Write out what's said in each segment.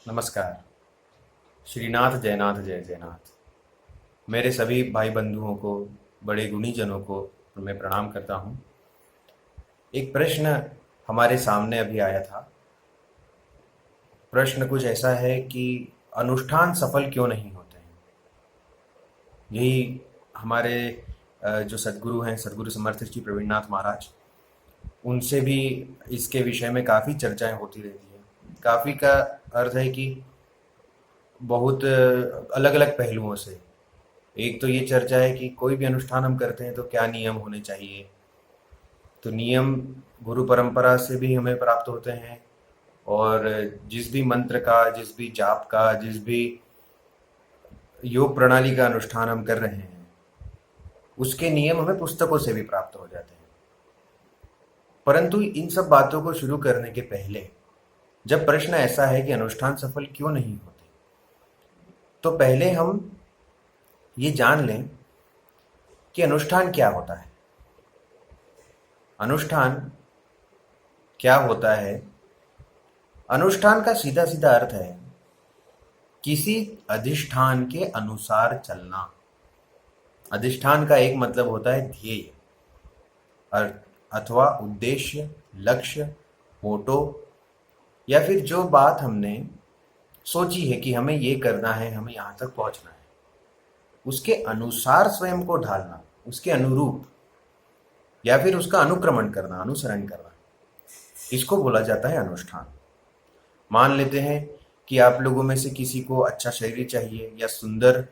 नमस्कार। श्रीनाथ जयनाथ जय जयनाथ। मेरे सभी भाई बंधुओं को, बड़े गुणीजनों को मैं प्रणाम करता हूँ। एक प्रश्न हमारे सामने अभी आया था। प्रश्न कुछ ऐसा है कि अनुष्ठान सफल क्यों नहीं होते हैं। यही हमारे जो सद्गुरु हैं, सद्गुरु समर्थ श्री प्रवीणनाथ महाराज, उनसे भी इसके विषय में काफ़ी चर्चाएं होती रहती हैं। काफ़ी का अर्थ है कि बहुत अलग अलग पहलुओं से। एक तो ये चर्चा है कि कोई भी अनुष्ठान हम करते हैं तो क्या नियम होने चाहिए। तो नियम गुरु परंपरा से भी हमें प्राप्त होते हैं, और जिस भी मंत्र का, जिस भी जाप का, जिस भी योग प्रणाली का अनुष्ठान हम कर रहे हैं, उसके नियम हमें पुस्तकों से भी प्राप्त हो जाते हैं। परंतु इन सब बातों को शुरू करने के पहले जब प्रश्न ऐसा है कि अनुष्ठान सफल क्यों नहीं होते, तो पहले हम ये जान लें कि अनुष्ठान क्या होता है। अनुष्ठान क्या होता है? अनुष्ठान का सीधा सीधा अर्थ है किसी अधिष्ठान के अनुसार चलना। अधिष्ठान का एक मतलब होता है ध्येय, अथवा उद्देश्य, लक्ष्य, मोटो, या फिर जो बात हमने सोची है कि हमें ये करना है, हमें यहाँ तक पहुँचना है, उसके अनुसार स्वयं को ढालना, उसके अनुरूप, या फिर उसका अनुक्रमण करना, अनुसरण करना, इसको बोला जाता है अनुष्ठान। मान लेते हैं कि आप लोगों में से किसी को अच्छा शरीर चाहिए या सुंदर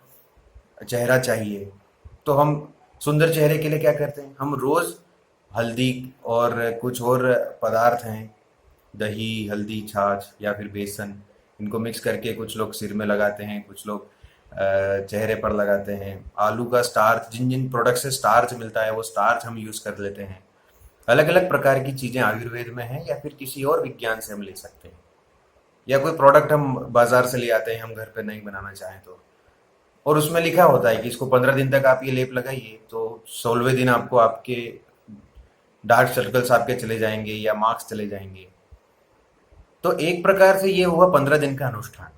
चेहरा चाहिए, तो हम सुंदर चेहरे के लिए क्या करते हैं? हम रोज़ हल्दी और कुछ और पदार्थ हैं, दही, हल्दी, छाछ या फिर बेसन, इनको मिक्स करके कुछ लोग सिर में लगाते हैं, कुछ लोग चेहरे पर लगाते हैं। आलू का स्टार्च, जिन जिन प्रोडक्ट से स्टार्च मिलता है वो स्टार्च हम यूज़ कर लेते हैं। अलग अलग प्रकार की चीज़ें आयुर्वेद में हैं, या फिर किसी और विज्ञान से हम ले सकते हैं, या कोई प्रोडक्ट हम बाजार से ले आते हैं, हम घर पे नहीं बनाना चाहें तो, और उसमें लिखा होता है कि इसको 15 दिन तक आप ये लेप लगाइए तो 16वें दिन आपको आपके डार्क सर्कल्स आपके चले जाएंगे या मार्क्स चले जाएंगे। तो एक प्रकार से ये हुआ 15 दिन का अनुष्ठान,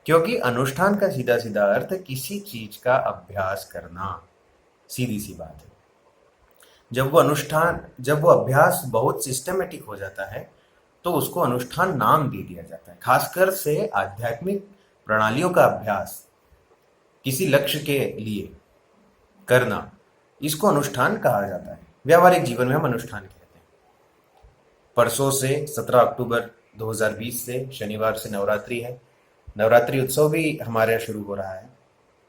क्योंकि अनुष्ठान का सीधा सीधा अर्थ किसी चीज का अभ्यास करना। सीधी सी बात है। जब वो अभ्यास बहुत सिस्टमेटिक हो जाता है तो उसको अनुष्ठान नाम दे दिया जाता है। खासकर से आध्यात्मिक प्रणालियों का अभ्यास किसी लक्ष्य के लिए करना, इसको अनुष्ठान कहा जाता है। व्यावहारिक जीवन में हम अनुष्ठान कहते हैं। परसों से 17 अक्टूबर 2020 से शनिवार से नवरात्रि है। नवरात्रि उत्सव भी हमारे यहाँ शुरू हो रहा है,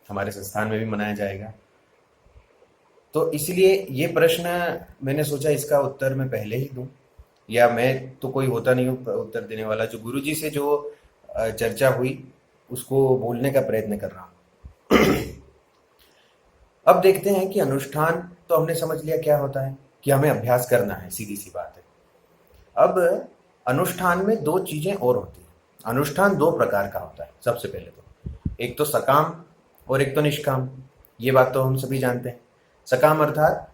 हमारे संस्थान में भी मनाया जाएगा। तो इसलिए ये प्रश्न मैंने सोचा इसका उत्तर मैं पहले ही दूं, या मैं तो कोई होता नहीं हूँ उत्तर देने वाला। जो गुरुजी से जो चर्चा हुई उसको बोलने का प्रयत्न कर रहा हूँ। अब देखते हैं कि अनुष्ठान तो हमने समझ लिया क्या होता है, कि हमें अभ्यास करना है, सीधी सी बात है। अब अनुष्ठान में दो चीजें और होती हैं। अनुष्ठान दो प्रकार का होता है। सबसे पहले तो एक तो सकाम और एक तो निष्काम। ये बात तो हम सभी जानते हैं। सकाम अर्थात,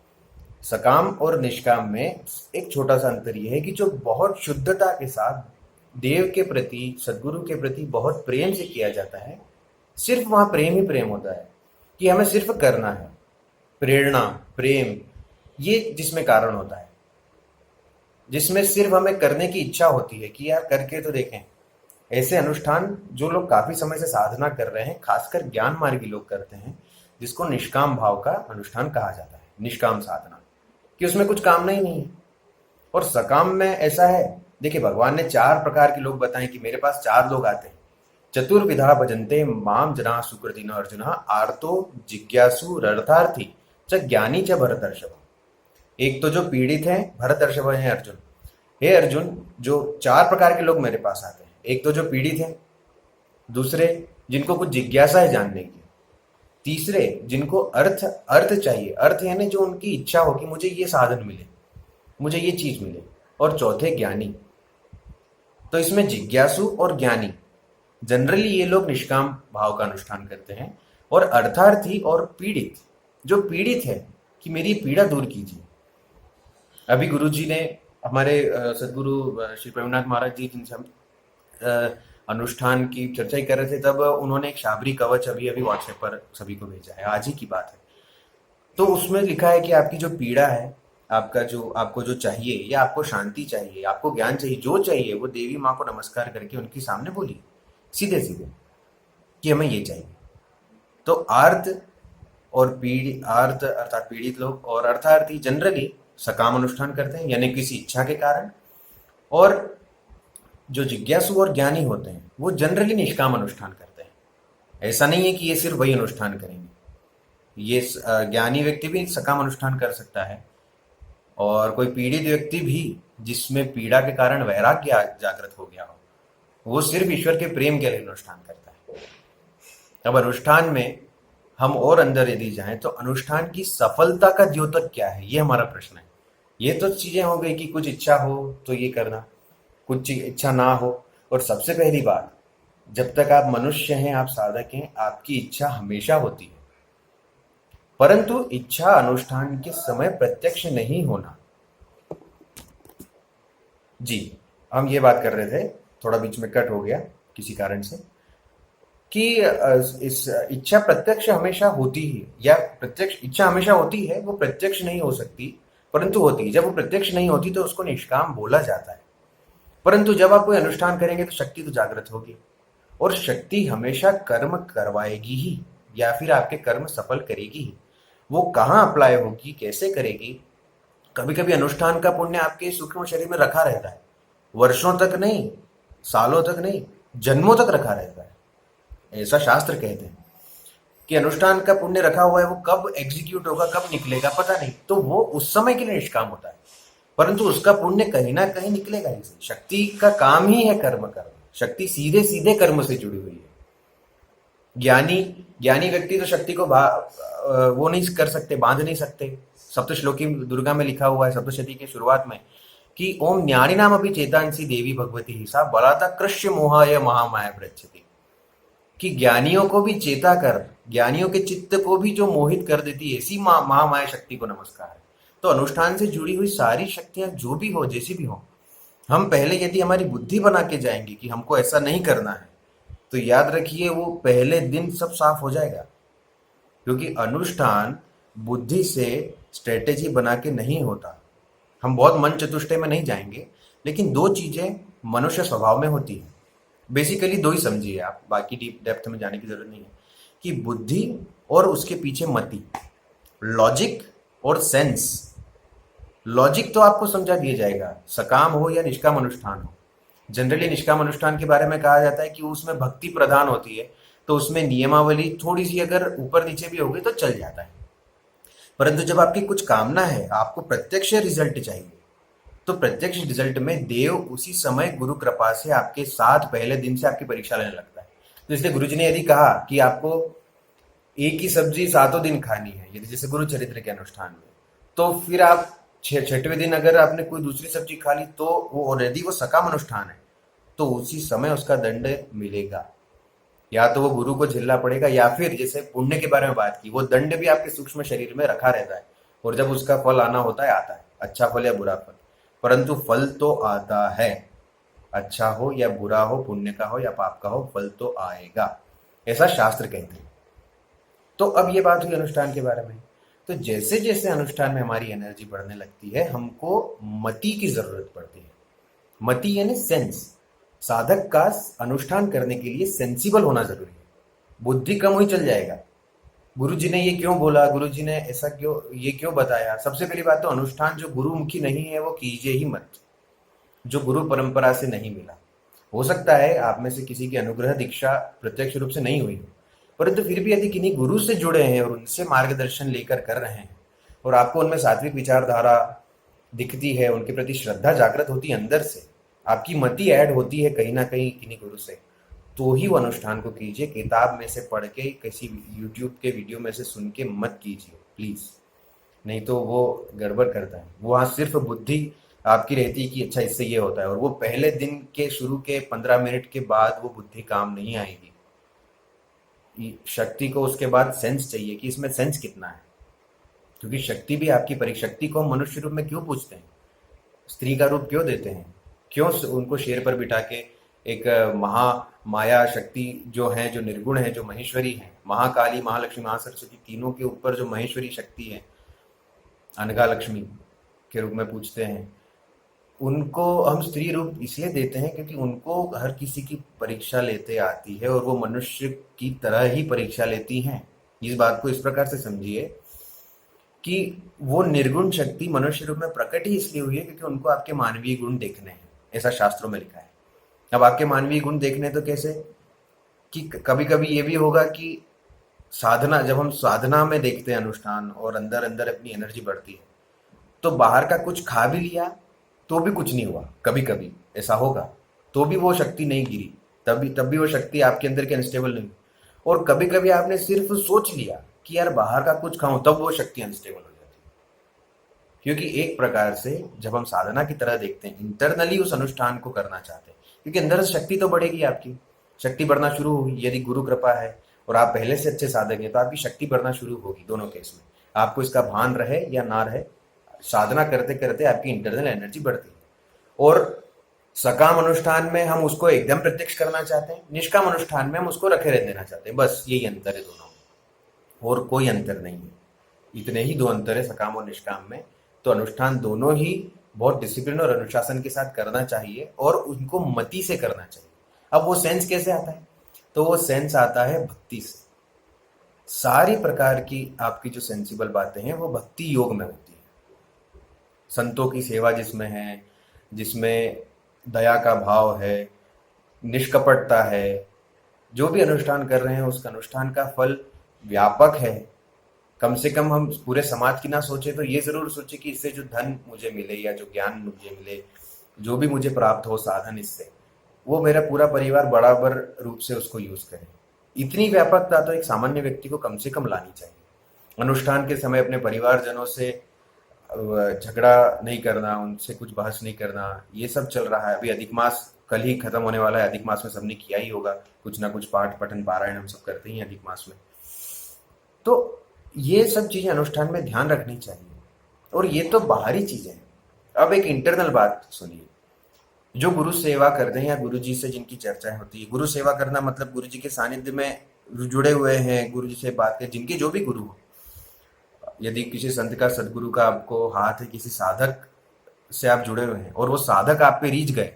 सकाम और निष्काम में एक छोटा सा अंतर यह है कि जो बहुत शुद्धता के साथ देव के प्रति, सदगुरु के प्रति बहुत प्रेम से किया जाता है, सिर्फ वहां प्रेम ही प्रेम होता है कि हमें सिर्फ करना है। प्रेरणा, प्रेम, ये जिसमें कारण होता है, जिसमें सिर्फ हमें करने की इच्छा होती है कि यार करके तो देखें। ऐसे अनुष्ठान जो लोग काफी समय से साधना कर रहे हैं, खासकर ज्ञान मार्गी लोग करते हैं, जिसको निष्काम भाव का अनुष्ठान कहा जाता है। निष्काम साधना कि उसमें कुछ कामना ही नहीं है। और सकाम में ऐसा है, देखिए भगवान ने 4 प्रकार के लोग बताए कि मेरे पास 4 लोग आते हैं। चतुर्विधा भजन्ते माम जना सुकृतिनो अर्जुन आर्तो जिज्ञासु रर्थार्थी च ज्ञानी च भरतर्षभ। एक तो जो पीड़ित है, भरतर्षभ है अर्जुन। हे अर्जुन, जो 4 प्रकार के लोग मेरे पास आते हैं। एक तो जो पीड़ित है, दूसरे जिनको कुछ जिज्ञासा है जानने की, तीसरे जिनको अर्थ अर्थ चाहिए, अर्थ यानी जो उनकी इच्छा हो कि मुझे ये साधन मिले, मुझे ये चीज मिले, और चौथे ज्ञानी। तो इसमें जिज्ञासु और ज्ञानी, जनरली ये लोग निष्काम भाव का अनुष्ठान करते हैं। और अर्थार्थी और पीड़ित, जो पीड़ित है कि मेरी पीड़ा दूर कीजिए। अभी गुरु जी ने, हमारे सदगुरु श्री प्रवीणनाथ महाराज जी, जिनसे हम अनुष्ठान की चर्चा ही कर रहे थे, तब उन्होंने एक शाबरी कवच अभी अभी व्हाट्सएप पर सभी को भेजा है, आज ही की बात है। तो उसमें लिखा है कि आपकी जो पीड़ा है, आपको जो चाहिए, या आपको शांति चाहिए, आपको ज्ञान चाहिए, जो चाहिए वो देवी माँ को नमस्कार करके उनके सामने बोलिए, सीधे सीधे, कि हमें ये चाहिए। तो आर्त अर्थात पीड़ित लोग और अर्थार्थी जनरली सकाम अनुष्ठान करते हैं, यानी किसी इच्छा के कारण। और जो जिज्ञासु और ज्ञानी होते हैं वो जनरली निष्काम अनुष्ठान करते हैं। ऐसा नहीं है कि ये सिर्फ वही अनुष्ठान करेंगे, ये ज्ञानी व्यक्ति भी सकाम अनुष्ठान कर सकता है, और कोई पीड़ित व्यक्ति भी जिसमें पीड़ा के कारण वैराग्य जागृत हो गया हो, वो सिर्फ ईश्वर के प्रेम के लिए अनुष्ठान करता है। अब अनुष्ठान में हम और अंदर यदि जाएं तो अनुष्ठान की सफलता का द्योतक क्या है, ये हमारा प्रश्न है। ये तो चीजें हो गई कि कुछ इच्छा हो तो ये करना, कुछ इच्छा ना हो। और सबसे पहली बात, जब तक आप मनुष्य हैं, आप साधक हैं, आपकी इच्छा हमेशा होती है, परंतु इच्छा अनुष्ठान के समय प्रत्यक्ष नहीं होना। जी, हम ये बात कर रहे थे, थोड़ा बीच में कट हो गया किसी कारण से, कि इस इच्छा प्रत्यक्ष हमेशा होती है, या प्रत्यक्ष इच्छा हमेशा होती है, वो प्रत्यक्ष नहीं हो सकती परंतु होती है। जब वो प्रत्यक्ष नहीं होती तो उसको निष्काम बोला जाता है। परंतु जब आप कोई अनुष्ठान करेंगे तो शक्ति तो जागृत होगी, और शक्ति हमेशा कर्म करवाएगी ही, या फिर आपके कर्म सफल करेगी ही। वो कहाँ अप्लाई होगी, कैसे करेगी? कभी कभी अनुष्ठान का पुण्य आपके सूक्ष्म शरीर में रखा रहता है, वर्षों तक नहीं, सालों तक नहीं, जन्मों तक रखा रहता है। ऐसा शास्त्र कहते हैं कि अनुष्ठान का पुण्य रखा हुआ है, वो कब एग्जीक्यूट होगा, कब निकलेगा पता नहीं, तो वो उस समय के लिए निष्काम होता है, परंतु उसका पुण्य कहीं ना कहीं निकलेगा ही सही। शक्ति का काम ही है कर्म करना, शक्ति सीधे सीधे कर्म से जुड़ी हुई है। ज्ञानी व्यक्ति तो शक्ति को वो नहीं कर सकते, बांध नहीं सकते। सप्तश्लोकी दुर्गा में लिखा हुआ है, सप्तशती के शुरुआत में, कि ओम ज्ञानी नाम अपनी चेतांसी देवी भगवती ही सा बलाता कृष्य मोहाय महामाया प्रच्छति, कि ज्ञानियों को भी चेता कर, ज्ञानियों के चित्त को भी जो मोहित कर देती है, ऐसी महामाया शक्ति को नमस्कार है। तो अनुष्ठान से जुड़ी हुई सारी शक्तियां जो भी हो, जैसी भी हो, हम पहले यदि हमारी बुद्धि बना के जाएंगे कि हमको ऐसा नहीं करना है, तो याद रखिए वो पहले दिन सब साफ हो जाएगा। क्योंकि अनुष्ठान बुद्धि से स्ट्रेटेजी बना के नहीं होता। हम बहुत मन चतुष्टय में नहीं जाएंगे, लेकिन दो चीजें मनुष्य स्वभाव में होती है। बेसिकली दो ही समझिए आप, बाकी डीप डेप्थ में जाने की जरूरत नहीं है, कि बुद्धि और उसके पीछे मति, लॉजिक और सेंस। लॉजिक तो आपको समझा दिया जाएगा, सकाम हो या निष्काम अनुष्ठान हो। जनरली निष्काम अनुष्ठान के बारे में कहा जाता है कि उसमें भक्ति प्रधान होती है, तो उसमें नियमावली थोड़ी सी अगर ऊपर नीचे भी होगी तो चल जाता है। परंतु जब आपकी कुछ कामना है, आपको प्रत्यक्ष रिजल्ट चाहिए, तो प्रत्यक्ष रिजल्ट में देव उसी समय गुरु कृपा से आपके साथ पहले दिन से आपकी परीक्षा लेने लगता है। तो इसलिए गुरु जी ने यदि कहा कि आपको एक ही सब्जी 7 दिन खानी है, यदि जैसे गुरु चरित्र के अनुष्ठान में, तो फिर आप छठवें दिन अगर आपने कोई दूसरी सब्जी खा ली तो वो ऑलरेडी वो सकाम अनुष्ठान है, तो उसी समय उसका दंड मिलेगा। या तो वो गुरु को झेलना पड़ेगा, या फिर जैसे पुण्य के बारे में बात की, वो दंड भी आपके सूक्ष्म शरीर में रखा रहता है, और जब उसका फल आना होता है आता है, अच्छा फल या बुरा फल, परंतु फल तो आता है। अच्छा हो या बुरा हो, पुण्य का हो या पाप का हो, फल तो आएगा, ऐसा शास्त्र कहते हैं। तो अब ये बात हुई अनुष्ठान के बारे में। तो जैसे जैसे अनुष्ठान में हमारी एनर्जी बढ़ने लगती है, हमको मति की जरूरत पड़ती है। मति यानी सेंस। साधक का अनुष्ठान करने के लिए सेंसिबल होना जरूरी है। बुद्धि कम हुई चल जाएगा, गुरु जी ने ये क्यों बोला, गुरु जी ने ऐसा क्यों, ये क्यों बताया। सबसे पहली बात तो अनुष्ठान जो गुरुमुखी नहीं है वो कीजिए ही मत, जो गुरु परंपरा से नहीं मिला। हो सकता है आप में से किसी की अनुग्रह दीक्षा प्रत्यक्ष रूप से नहीं हुई हो, परंतु फिर भी यदि किन्हीं गुरु से जुड़े हैं और उनसे मार्गदर्शन लेकर कर रहे हैं, और आपको उनमें सात्विक विचारधारा दिखती है, उनके प्रति श्रद्धा जागृत होती है अंदर से, आपकी मति ऐड होती है कहीं ना कहीं किन्हीं गुरु से, तो ही वो अनुष्ठान को कीजिए। किताब में से पढ़ के, किसी यूट्यूब के वीडियो में से सुन के मत कीजिए प्लीज, नहीं तो वो गड़बड़ करता है। वो वहाँ सिर्फ बुद्धि आपकी रहती है कि अच्छा इससे ये होता है, और वो पहले दिन के शुरू के 15 मिनट के बाद वो बुद्धि काम नहीं आएगी। शक्ति को उसके बाद सेंस चाहिए कि इसमें सेंस कितना है, क्योंकि शक्ति भी आपकी शक्ति को हम मनुष्य रूप में क्यों पूछते हैं, स्त्री का रूप क्यों देते हैं, क्यों उनको शेर पर बिठा के एक माया शक्ति जो है, जो निर्गुण है, जो महेश्वरी है, महाकाली, महालक्ष्मी, महासरस्वती, तीनों के ऊपर जो महेश्वरी शक्ति है, अनघा लक्ष्मी के रूप में पूछते हैं, उनको हम स्त्री रूप इसलिए देते हैं क्योंकि उनको हर किसी की परीक्षा लेते आती है और वो मनुष्य की तरह ही परीक्षा लेती हैं। इस बात को इस प्रकार से समझिए कि वो निर्गुण शक्ति मनुष्य रूप में प्रकट ही इसलिए हुई है क्योंकि उनको आपके मानवीय गुण देखने हैं, ऐसा शास्त्रों में लिखा है। अब आपके मानवीय गुण देखने तो कैसे, कि कभी कभी ये भी होगा कि साधना, जब हम साधना में देखते हैं अनुष्ठान और अंदर अंदर अपनी एनर्जी बढ़ती है, तो बाहर का कुछ खा भी लिया तो भी कुछ नहीं हुआ, कभी कभी ऐसा होगा, तो भी वो शक्ति नहीं गिरी, तब भी वो शक्ति आपके अंदर की अनस्टेबल नहीं हुई। और कभी कभी आपने सिर्फ सोच लिया कि यार बाहर का कुछ खाऊं, तब वो शक्ति अनस्टेबल हो जाती है। क्योंकि एक प्रकार से जब हम साधना की तरह देखते हैं, इंटरनली उस अनुष्ठान को करना चाहते हैं, क्योंकि अंदर से शक्ति तो बढ़ेगी, आपकी शक्ति बढ़ना शुरू होगी। यदि गुरु कृपा है और आप पहले से अच्छे साधक हैं तो आपकी शक्ति बढ़ना शुरू होगी। दोनों केस में आपको इसका भान रहे या ना रहे, साधना करते करते आपकी इंटरनल एनर्जी बढ़ती है। और सकाम अनुष्ठान में हम उसको एकदम प्रत्यक्ष करना चाहते हैं, निष्काम अनुष्ठान में हम उसको रखे रहने देना चाहते हैं। बस यही अंतर है दोनों में, और कोई अंतर नहीं है। इतने ही दो अंतर है सकाम और निष्काम में। तो अनुष्ठान दोनों ही बहुत डिसिप्लिन और अनुशासन के साथ करना चाहिए और उनको मति से करना चाहिए। अब वो सेंस कैसे आता है, तो वो सेंस आता है भक्ति से। सारी प्रकार की आपकी जो सेंसिबल बातें हैं वो भक्ति योग में होती है। संतों की सेवा जिसमें है, जिसमें दया का भाव है, निष्कपटता है, जो भी अनुष्ठान कर रहे हैं उसका अनुष्ठान का फल व्यापक है। कम से कम हम पूरे समाज की ना सोचे तो ये जरूर सोचे कि इससे जो धन मुझे मिले या जो ज्ञान मुझे मिले, जो भी मुझे प्राप्त हो साधन, इससे वो मेरा पूरा परिवार बराबर रूप से उसको यूज करे। इतनी व्यापकता तो एक सामान्य व्यक्ति को कम से कम लानी चाहिए। अनुष्ठान के समय अपने परिवारजनों से झगड़ा नहीं करना, उनसे कुछ बहस नहीं करना, ये सब चल रहा है। अभी अधिक मास कल ही खत्म होने वाला है। अधिक मास में सबने किया ही होगा, कुछ ना कुछ पाठ पठन पारायण हम सब करते ही हैं अधिक मास में। तो ये सब चीजें अनुष्ठान में ध्यान रखनी चाहिए। और ये तो बाहरी चीजें हैं। अब एक इंटरनल बात सुनिए। जो गुरु सेवा करते हैं या गुरु जी से जिनकी चर्चा होती है, गुरु सेवा करना मतलब गुरु जी के सानिध्य में जुड़े हुए हैं, गुरु जी से बात करें, जिनके जो भी गुरु हो। यदि किसी संत का, सदगुरु का आपको हाथ है, किसी साधक से आप जुड़े हुए हैं और वो साधक आप पे रीझ गए,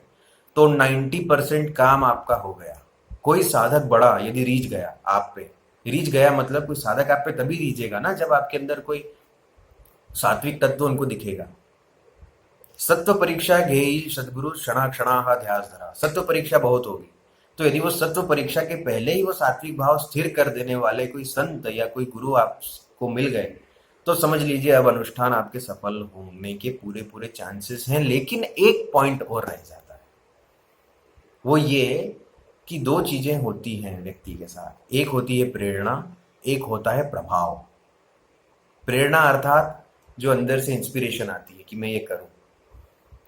तो 90% काम आपका हो गया। कोई साधक बड़ा यदि रीझ गया आप पे, रीझ गया मतलब कोई साधक आप पे तभी रीझेगा ना जब आपके अंदर कोई सात्विक तत्व उनको दिखेगा। सत्व परीक्षा घेई सदगुरु क्षणा क्षणाः ध्यास धरा। सत्व परीक्षा बहुत होगी, तो यदि वो सत्व परीक्षा के पहले ही वो सात्विक भाव स्थिर कर देने वाले कोई संत या कोई गुरु आपको मिल गए, तो समझ लीजिए अब अनुष्ठान आपके सफल होने के पूरे पूरे चांसेस हैं। लेकिन एक पॉइंट और रह जाता है, वो ये कि दो चीजें होती हैं व्यक्ति के साथ। एक होती है प्रेरणा, एक होता है प्रभाव। प्रेरणा अर्थात जो अंदर से इंस्पिरेशन आती है कि मैं ये करूं,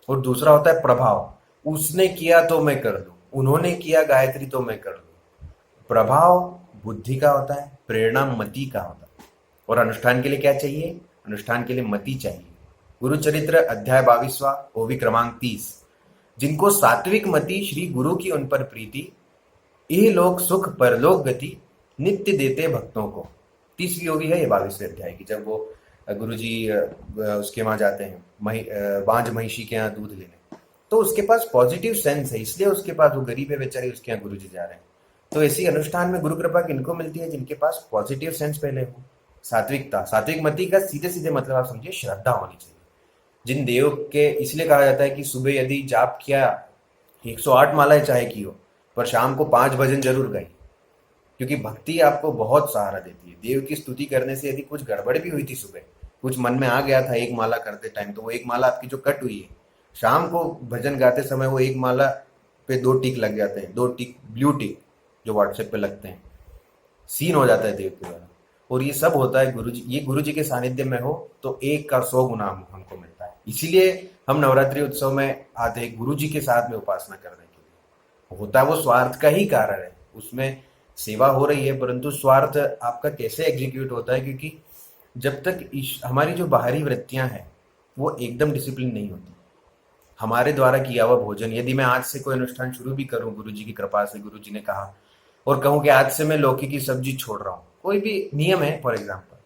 और दूसरा होता है प्रभाव, उसने किया तो मैं कर लूं, उन्होंने किया गायत्री तो मैं कर लूं। प्रभाव बुद्धि का होता है, प्रेरणा मति का होता है। और अनुष्ठान के लिए क्या चाहिए? अनुष्ठान के लिए मति चाहिए। गुरुचरित्र अध्याय 22वां, ओवी क्रमांक 30। जिनको सात्विक मति श्री गुरु की उन पर प्रीति, ये लोग सुख परलोक गति नित्य देते भक्तों को। 30वीं ओवी है ये 22वें अध्याय की, जब वो गुरु जी उसके वहां जाते हैं बांझ महिषी के यहाँ दूध लेने, तो उसके पास पॉजिटिव सेंस है, इसलिए उसके पास, वो गरीब है बेचारी, उसके यहाँ गुरु जी जा रहे हैं। तो ऐसी अनुष्ठान में गुरु कृपा किनको मिलती है? जिनके पास पॉजिटिव सेंस पहले हो, सात्विकता। सात्विक मति का सीधे सीधे मतलब आप समझिए श्रद्धा होनी चाहिए। जिन देव के, इसलिए कहा जाता है कि सुबह यदि जाप किया, 108 मालाएं चाहे की हो, पर शाम को 5 भजन जरूर गाई, क्योंकि भक्ति आपको बहुत सहारा देती है। देव की स्तुति करने से यदि कुछ गड़बड़ भी हुई थी सुबह, कुछ मन में आ गया था एक माला करते टाइम, तो वो एक माला आपकी जो कट हुई है, शाम को भजन गाते समय वो एक माला पे 2 टिक लग जाते हैं, 2 टिक, ब्लू टिक जो व्हाट्सएप पे लगते हैं, सीन हो जाता है देव के द्वारा। और ये सब होता है गुरु जी, ये गुरु जी के सानिध्य में हो तो 1 का 100 गुना हमको मिलता है। इसीलिए हम नवरात्रि उत्सव में आते हैं गुरु जी के साथ में उपासना करने के लिए। होता है वो स्वार्थ का ही कारण है, उसमें सेवा हो रही है, परंतु स्वार्थ आपका कैसे एग्जीक्यूट होता है, क्योंकि जब तक हमारी जो बाहरी वृत्तियां हैं वो एकदम डिसिप्लिन नहीं होती, हमारे द्वारा किया हुआ भोजन, यदि मैं आज से कोई अनुष्ठान शुरू भी करूं गुरु जी की कृपा से, गुरु जी ने कहा, और कहूं कि आज से मैं लौकी की सब्जी छोड़ रहा हूं, कोई भी नियम है फॉर एग्जाम्पल,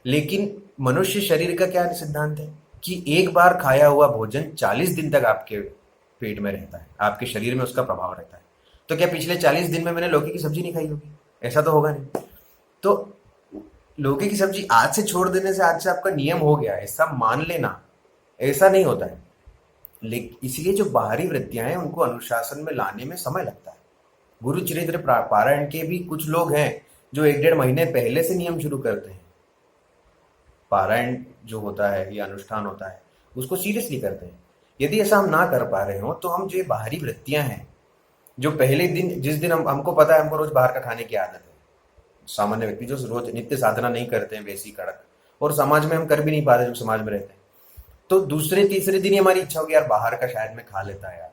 लेकिन मनुष्य शरीर का क्या सिद्धांत है कि एक बार खाया हुआ भोजन 40 दिन तक आपके पेट में रहता है, आपके शरीर में उसका प्रभाव रहता है। तो क्या पिछले 40 दिन में मैंने लौकी की सब्जी नहीं खाई होगी? ऐसा तो होगा नहीं। तो लौकी की सब्जी आज से छोड़ देने से आज से आपका नियम हो गया ऐसा मान लेना, ऐसा नहीं होता है। लेकिन इसलिए जो बाहरी वृत्तियां हैं उनको अनुशासन में लाने में समय लगता है। गुरु चरित्र पारायण के भी कुछ लोग हैं जो 1-1.5 महीने पहले से नियम शुरू करते हैं। पारायण जो होता है या अनुष्ठान होता है उसको सीरियसली करते हैं। यदि ऐसा हम ना कर पा रहे हो तो हम जो ये बाहरी वृत्तियां हैं, जो पहले दिन जिस दिन हमको पता है हमको रोज बाहर का खाने की आदत है, सामान्य व्यक्ति जो रोज नित्य साधना नहीं करते हैं वैसी कड़क, और समाज में हम कर भी नहीं पाते जब समाज में रहते हैं, तो दूसरे तीसरे दिन ही हमारी इच्छा होगी यार बाहर का शायद मैं खा लेता है यार।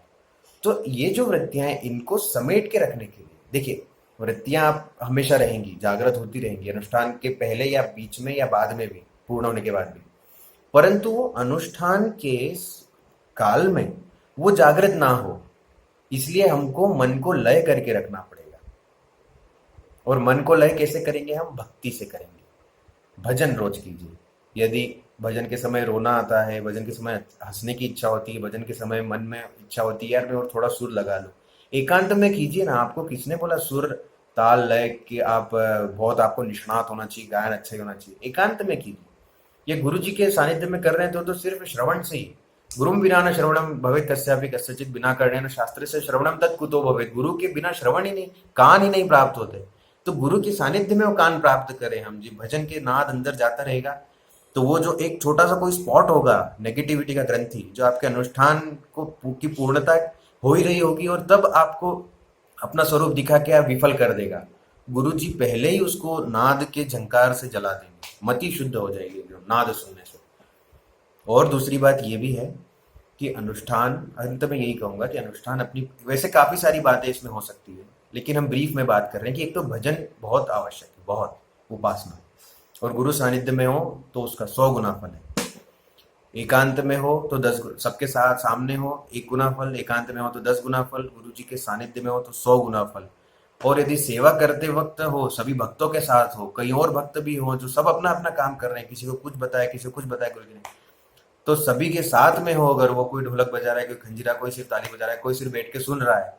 तो ये जो वृत्तियां हैं इनको समेट के रखने के लिए, देखिए वृत्तियां आप हमेशा रहेंगी, जागृत होती रहेंगी, अनुष्ठान के पहले या बीच में या बाद में भी, पूर्ण होने के बाद भी, परंतु वो अनुष्ठान के काल में वो जागृत ना हो, इसलिए हमको मन को लय करके रखना पड़ेगा। और मन को लय कैसे करेंगे? हम भक्ति से करेंगे। भजन रोज कीजिए। यदि भजन के समय रोना आता है, भजन के समय हंसने की इच्छा होती है, भजन के समय मन में इच्छा होती है यार मैं और थोड़ा सुर लगा लूं, एकांत में कीजिए ना। आपको किसने बोला सुर ताल लय कि आप बहुत आपको निष्णात होना चाहिए, गायन अच्छा ही होना चाहिए? एकांत में कीजिए। ये गुरु जी के सानिध्य में कर रहे हैं तो सिर्फ श्रवण से ही, गुरुम बिना न श्रवणम भवेत कस्यापि कस्यचित बिना कर्णेन शास्त्र से श्रवणम तत् कुतो भवेत। गुरु के बिना श्रवण ही नहीं, कान ही नहीं प्राप्त होते। तो गुरु के सानिध्य में वो कान प्राप्त करें हम जी। भजन के नाद अंदर जाता रहेगा तो वो जो एक छोटा सा कोई स्पॉट होगा नेगेटिविटी का ग्रंथि, जो आपके अनुष्ठान को की पूर्णता हो ही रही होगी और तब आपको अपना स्वरूप दिखा के आप विफल कर देगा। गुरु जी पहले ही उसको नाद के झंकार से जला देंगे, मति शुद्ध हो जाएगी जो नाद सुनने से। और दूसरी बात ये भी है कि अनुष्ठान, अंत में यही कहूंगा कि अनुष्ठान अपनी, वैसे काफी सारी बातें इसमें हो सकती है लेकिन हम ब्रीफ में बात कर रहे हैं कि एक तो भजन बहुत आवश्यक है, बहुत उपासना, और गुरु सानिध्य में हो तो उसका 100 गुना फल है। एकांत में हो तो 10, सबके साथ सामने हो 1 गुना फल, एकांत में हो तो 10 गुना फल, गुरु जी के सानिध्य में हो तो 100 गुना फल। और यदि सेवा करते वक्त हो, सभी भक्तों के साथ हो, कई और भक्त भी हो जो सब अपना अपना काम कर रहे हैं, किसी को कुछ बताया, किसी को कुछ बताया गुरु जी ने, तो सभी के साथ में हो, अगर वो कोई ढोलक बजा रहा है, कोई खंजीरा, कोई सिर्फ ताली बजा रहा है, कोई सिर्फ बैठ के सुन रहा है,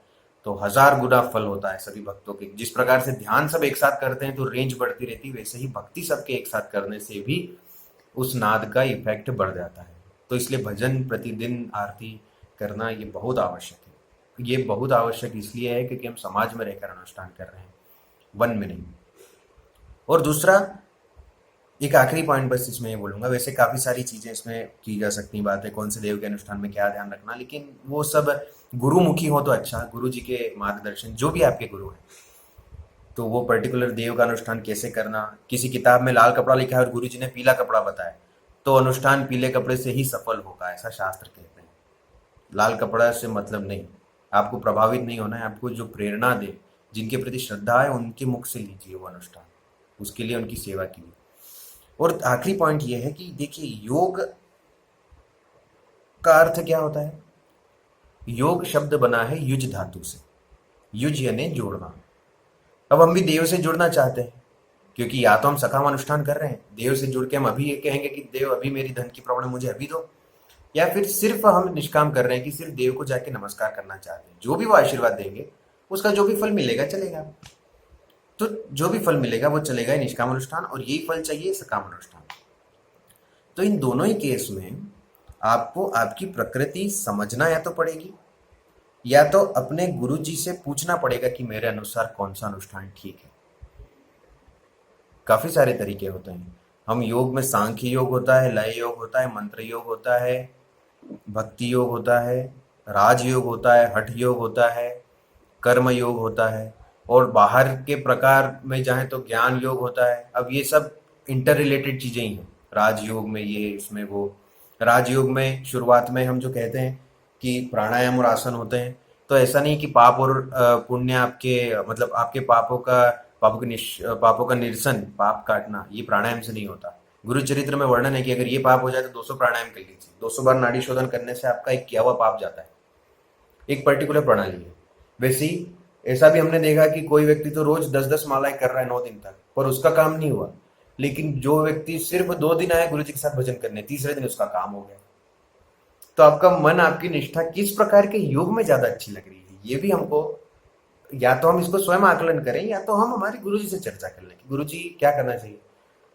तो 1000 गुना फल होता है सभी भक्तों के। जिस प्रकार से ध्यान सब एक साथ करते हैं तो रेंज बढ़ती रहती है, वैसे ही भक्ति सबके एक साथ करने से भी उस नाद का इफेक्ट बढ़ जाता है। तो इसलिए भजन, प्रतिदिन आरती करना ये बहुत आवश्यक है। ये बहुत आवश्यक इसलिए है क्योंकि हम समाज में रहकर अनुष्ठान कर रहे हैं, वन में नहीं। और दूसरा, एक आखिरी पॉइंट बस इसमें ये बोलूंगा, वैसे काफ़ी सारी चीज़ें इसमें की जा सकती बातें, कौन से देव के अनुष्ठान में क्या ध्यान रखना, लेकिन वो सब गुरुमुखी हो तो अच्छा, गुरु जी के मार्गदर्शन, जो भी आपके गुरु हैं, तो वो पर्टिकुलर देव का अनुष्ठान कैसे करना। किसी किताब में लाल कपड़ा लिखा है और गुरु जी ने पीला कपड़ा बताया तो अनुष्ठान पीले कपड़े से ही सफल होगा, ऐसा शास्त्र कहते हैं। लाल कपड़ा से मतलब नहीं, आपको प्रभावित नहीं होना है, आपको जो प्रेरणा दे, जिनके प्रति श्रद्धा है उनके मुख से लीजिए वो अनुष्ठान, उसके लिए उनकी सेवा कीजिए। और आखिरी पॉइंट ये है कि देखिए योग का अर्थ क्या होता है? योग शब्द बना है युज धातु से, युज यानी जोड़ना। अब हम भी देव से जुड़ना चाहते हैं क्योंकि या तो हम सकाम अनुष्ठान कर रहे हैं, देव से जुड़ के हम अभी ये कहेंगे कि देव अभी मेरी धन की प्रॉब्लम मुझे अभी दो, या फिर सिर्फ हम निष्काम कर रहे हैं कि सिर्फ देव को जाके नमस्कार करना चाहते हैं, जो भी वो आशीर्वाद देंगे उसका जो भी फल मिलेगा चलेगा। तो जो भी फल मिलेगा वो चलेगा ही निष्काम अनुष्ठान, और यही फल चाहिए सकाम अनुष्ठान। तो इन दोनों ही केस में आपको आपकी प्रकृति समझना या तो पड़ेगी, या तो अपने गुरु जी से पूछना पड़ेगा कि मेरे अनुसार कौन सा अनुष्ठान ठीक है। काफी सारे तरीके होते हैं। हम योग में सांख्य योग होता है, लय योग होता है, मंत्र योग होता है, भक्ति योग होता है, राज योग होता है, हठ योग होता है, कर्म योग होता है, और बाहर के प्रकार में जाएं तो ज्ञान योग होता है। अब ये सब इंटर रिलेटेड चीजें ही हैं। राजयोग में ये, इसमें वो। राजयोग में शुरुआत में हम जो कहते हैं कि प्राणायाम और आसन होते हैं, तो ऐसा नहीं कि पाप और पुण्य आपके, मतलब आपके पापों का निरसन, पाप काटना, ये प्राणायाम से नहीं होता। गुरु चरित्र में वर्णन है कि अगर ये पाप हो जाए तो 200 प्राणायाम कर लीजिए, 200 बार नाड़ी शोधन करने से आपका एक किया हुआ पाप जाता है। एक पर्टिकुलर प्रणाली है। वैसे ही ऐसा भी हमने देखा कि कोई व्यक्ति तो रोज 10-10 मालाएं कर रहा है 9 दिन तक, पर उसका काम नहीं हुआ। लेकिन जो व्यक्ति सिर्फ 2 दिन आया गुरु जी के साथ भजन करने, तीसरे दिन उसका काम हो गया। तो आपका मन, आपकी निष्ठा किस प्रकार के योग में ज्यादा अच्छी लग रही है, ये भी हमको, या तो हम इसको स्वयं आकलन करें या तो हम हमारे गुरु जी से चर्चा कर लें कि गुरु जी क्या करना चाहिए।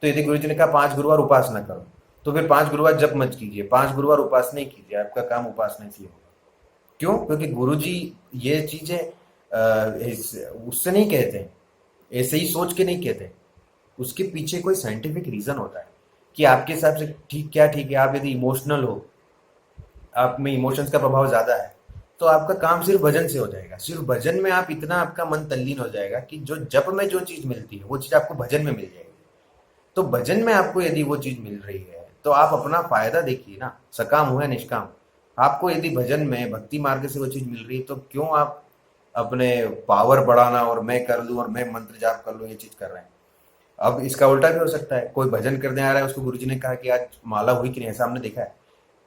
तो यदि गुरु जी ने कहा 5 गुरुवार उपासना करो, तो फिर 5 गुरुवार जप मत कीजिए, 5 गुरुवार उपासना ही कीजिए, आपका काम उपासना से होगा। क्यों? क्योंकि गुरु जी ये चीजें उससे नहीं कहते, ऐसे ही सोच के नहीं कहते, उसके पीछे कोई साइंटिफिक रीजन होता है कि आपके हिसाब से ठीक क्या ठीक है। आप यदि इमोशनल हो, आप में इमोशंस का प्रभाव ज्यादा है, तो आपका काम सिर्फ भजन से हो जाएगा। सिर्फ भजन में आप इतना, आपका मन तल्लीन हो जाएगा कि जो जप में जो चीज मिलती है वो चीज आपको भजन में मिल जाएगी। तो भजन में आपको यदि वो चीज मिल रही है तो आप अपना फायदा देखिए ना, सकाम हुआ निष्काम। आपको यदि भजन में भक्ति मार्ग से वो चीज मिल रही है तो क्यों आप अपने पावर बढ़ाना और मैं कर लूं और मैं मंत्र जाप कर लूं ये चीज कर रहे हैं। अब इसका उल्टा भी हो सकता है, कोई भजन करने आ रहा है, उसको गुरुजी ने कहा कि आज माला हुई कि नहीं। ऐसा हमने देखा है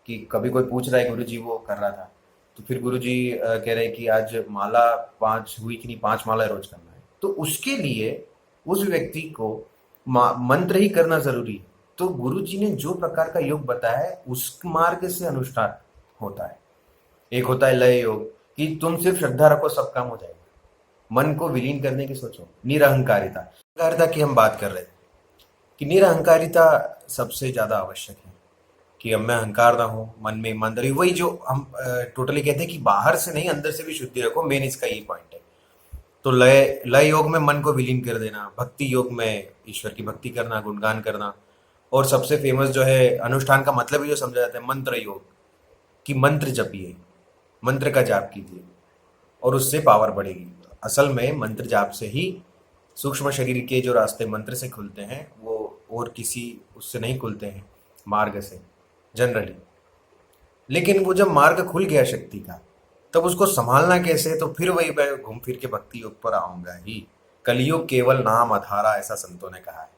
कि कभी कोई पूछ रहा है, गुरुजी वो कर रहा था, तो फिर गुरुजी कह रहे हैं कि आज माला 5 हुई कि नहीं, 5 माला रोज करना है। तो उसके लिए उस व्यक्ति को मंत्र ही करना जरूरी है। तो गुरुजी ने जो प्रकार का योग बताया है उस मार्ग से अनुष्ठान होता है। एक होता है लय योग, कि तुम सिर्फ श्रद्धा रखो सब काम हो जाएगा। मन को विलीन करने की सोचो। निरहंकारिता, अहंकारिता की हम बात कर रहे थे कि निरहंकारिता सबसे ज्यादा आवश्यक है कि अब मैं अहंकार ना हो, मन में ईमानदारी। वही जो हम टोटली कहते हैं कि बाहर से नहीं अंदर से भी शुद्धि रखो, मेन इसका यही पॉइंट है। तो लय लय योग में मन को विलीन कर देना, भक्ति योग में ईश्वर की भक्ति करना, गुणगान करना, और सबसे फेमस जो है अनुष्ठान का मतलब ही जो समझा जाता है मंत्र योग, कि मंत्र जपिए, मंत्र का जाप कीजिए और उससे पावर बढ़ेगी। असल में मंत्र जाप से ही सूक्ष्म शरीर के जो रास्ते मंत्र से खुलते हैं वो और किसी उससे नहीं खुलते हैं, मार्ग से जनरली। लेकिन वो जब मार्ग खुल गया शक्ति का, तब उसको संभालना कैसे, तो फिर वही मैं घूम फिर के भक्ति योग पर आऊंगा ही। कलयुग केवल नाम आधारा, ऐसा संतों ने कहा है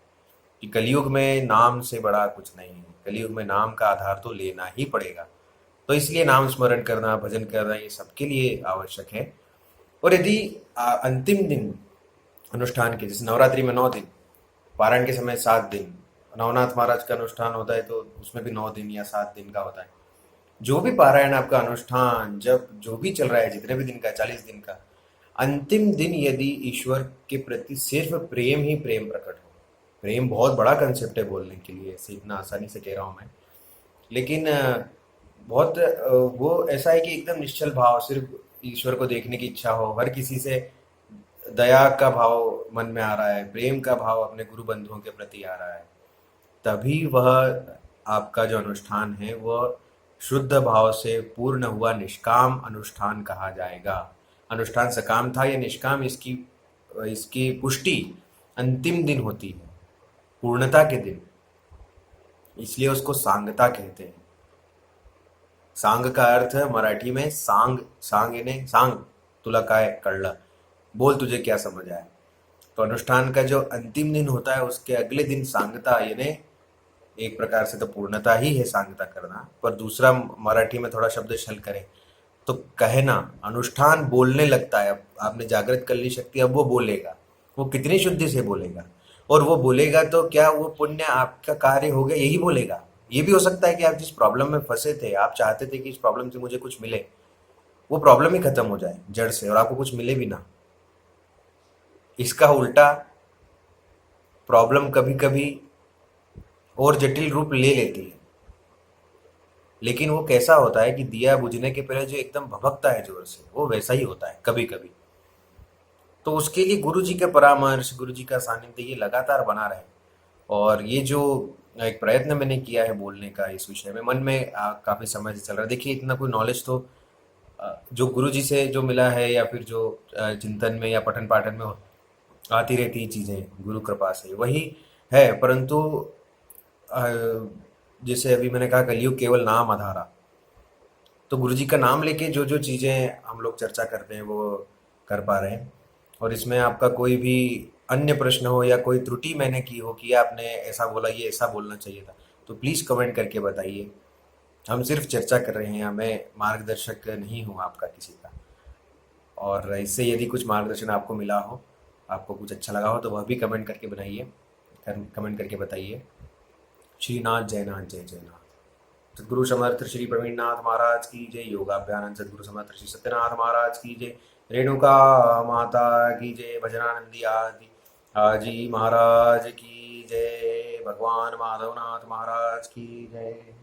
कि कलयुग में नाम से बड़ा कुछ नहीं है। कलयुग में नाम का आधार तो लेना ही पड़ेगा। तो इसलिए नाम स्मरण करना, भजन करना, ये सबके लिए आवश्यक है। और यदि अंतिम दिन अनुष्ठान के, जैसे नवरात्रि में 9 दिन, पारायण के समय 7 दिन, नवनाथ महाराज का अनुष्ठान होता है तो उसमें भी 9 दिन या 7 दिन का होता है। जो भी पारायण आपका अनुष्ठान, जब जो भी चल रहा है, जितने भी दिन का, 40 दिन का, अंतिम दिन यदि ईश्वर के प्रति सिर्फ प्रेम ही प्रेम प्रकट हो। प्रेम बहुत बड़ा कंसेप्ट है बोलने के लिए, ऐसे इतना आसानी से कह रहा हूँ मैं, लेकिन वो ऐसा है कि एकदम निश्चल भाव, सिर्फ ईश्वर को देखने की इच्छा हो, हर किसी से दया का भाव मन में आ रहा है, प्रेम का भाव अपने गुरु बंधुओं के प्रति आ रहा है, तभी वह आपका जो अनुष्ठान है वह शुद्ध भाव से पूर्ण हुआ निष्काम अनुष्ठान कहा जाएगा। अनुष्ठान सकाम था या निष्काम, इसकी इसकी पुष्टि अंतिम दिन होती है, पूर्णता के दिन, इसलिए उसको सांगता कहते हैं। सांग का अर्थ है मराठी में सांग, सांग यानी सांग, तुला काय कळलं, बोल तुझे क्या समझ आया। तो अनुष्ठान का जो अंतिम दिन होता है उसके अगले दिन सांगता, यानी एक प्रकार से तो पूर्णता ही है सांगता करना, पर दूसरा मराठी में थोड़ा शब्द छल करें तो कहना, अनुष्ठान बोलने लगता है। अब आपने जागृत कर ली शक्ति, अब वो बोलेगा, वो कितनी शुद्धि से बोलेगा, और वो बोलेगा तो क्या वो पुण्य आपका कार्य हो गया, यही बोलेगा। ये भी हो सकता है कि आप जिस प्रॉब्लम में फंसे थे, आप चाहते थे कि इस प्रॉब्लम से मुझे कुछ मिले, वो प्रॉब्लम ही खत्म हो जाए जड़ से और आपको कुछ मिले भी ना। इसका उल्टा प्रॉब्लम कभी कभी और जटिल रूप ले लेती है, लेकिन वो कैसा होता है कि दिया बुझने के पहले जो एकदम भभकता है जोर से, वो वैसा ही होता है कभी कभी। तो उसके लिए गुरु जी का परामर्श, गुरु जी का सानिध्य ये लगातार बना रहे। और ये जो एक प्रयत्न मैंने किया है बोलने का इस विषय में, मन में काफ़ी समय से चल रहा है। देखिए, इतना कोई नॉलेज तो जो गुरु जी से जो मिला है या फिर जो चिंतन में या पठन पाठन में आती रहती चीज़ें गुरु कृपा से वही है, परंतु जैसे अभी मैंने कहा कलयुग केवल नाम आधारा, तो गुरु जी का नाम लेके जो जो चीज़ें हम लोग चर्चा करते हैं वो कर पा रहे हैं। और इसमें आपका कोई भी अन्य प्रश्न हो या कोई त्रुटि मैंने की हो कि आपने ऐसा बोला, ये ऐसा बोलना चाहिए था, तो प्लीज़ कमेंट करके बताइए। हम सिर्फ चर्चा कर रहे हैं, हमें मार्गदर्शक नहीं हूँ आपका किसी का। और इससे यदि कुछ मार्गदर्शन आपको मिला हो, आपको कुछ अच्छा लगा हो, तो वह भी कमेंट करके बनाइए, कमेंट करके बताइए। श्रीनाथ जयनाथ जय जयनाथ। सदगुरु समर्थ श्री प्रवीणनाथ महाराज की जय। योगाभ्यानंद सदगुरु समर्थ श्री सत्यनाथ महाराज की जय। रेणुका माता की जय। भजनानंदी आदि हाजी महाराज की जय। भगवान माधवनाथ महाराज की जय।